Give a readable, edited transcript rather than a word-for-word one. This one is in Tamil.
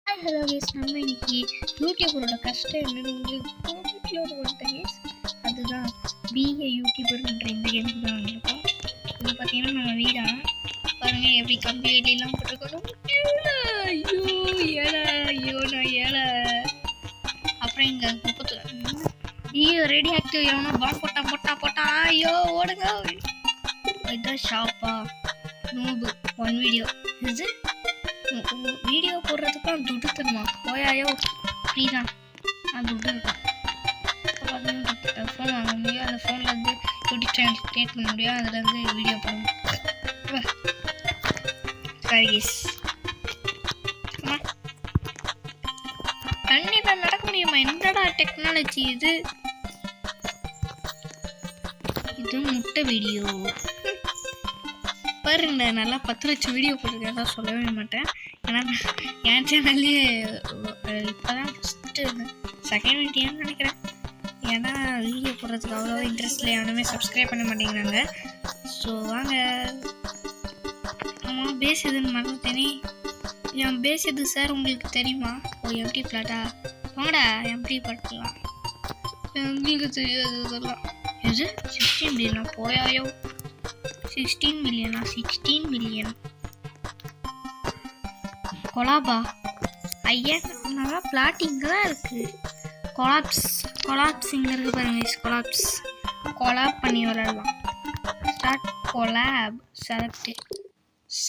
ஹலோ கேஸ், நம்ம இன்னைக்கு யூடியூபரோட கஷ்டம் என்னன்னு உங்களுக்கு வந்துட்டேன் கேஸ். அதுதான் பிஏ யூடியூபர்ன்ற இந்த கேமுக்கு தான் வந்திருக்கோம். இது பார்த்தீங்கன்னா நம்ம வீடா பாருங்க, எப்படி கம்பி வேலையெல்லாம் போட்டிருக்கணும். ஐயோ ஏழை, ஐயோ நான் ஏழை. அப்புறம் இங்கே முப்பத்து ஐயோ ரெடி ஆக்டிவ் எவனோ பால் போட்டான். ஐயோ ஓடுங்க. இதுதான் ஷாப்பா நூபு ஒன் வீடியோ. இது வீடியோ போடுறதுக்குலாம் துட்டு தருமா? போயாயோ ஃப்ரீ தான், நான் துட்டு இருக்கும். ஃபோன் வாங்க முடியும், அந்த ஃபோனில் வந்து யூடியூப் சேனல் கிரியேட் பண்ண முடியும், அதில் வந்து வீடியோ போட கரிகேஸ். கண்டிப்பாக நடக்க முடியுமா? என்னடா டெக்னாலஜி இது! இது முட்டை வீடியோ பாருங்க, நல்லா 10 லட்சம் வீடியோ போட்டிருக்கேன் தான் சொல்லவே மாட்டேன். ஏன்னா என் சேனல்லே இப்போ தான் ஃபஸ்ட்டு செகண்ட் வீடியோன்னு நினைக்கிறேன். ஏன்னா வீடியோ போடுறதுக்கு அவ்வளோவா இன்ட்ரெஸ்ட்டில் எவனுமே சப்ஸ்கிரைப் பண்ண மாட்டேங்கிறாங்க. ஸோ வாங்க. ஆமாம், பேஸ் எதுன்னு மறந்துட்டேனே. என் பேஸ் எது சார் உங்களுக்கு தெரியுமா? ஓ எம்டி பிளாட்டா? வாங்கடா எம்டி பிளாட்லாம் உங்களுக்கு தெரியாது இதெல்லாம். இது 16 மில்லியனா? போயாயோ 16 மில்லியனா? 16 மில்லியன் கொலாபா? ஐயா நல்லா பிளாட் இங்கே தான் இருக்குது. கொலாப்ஸ் இங்கே இருக்குது பாருங்க. கொலாப் பண்ணி விளையாடலாம். Start collab select.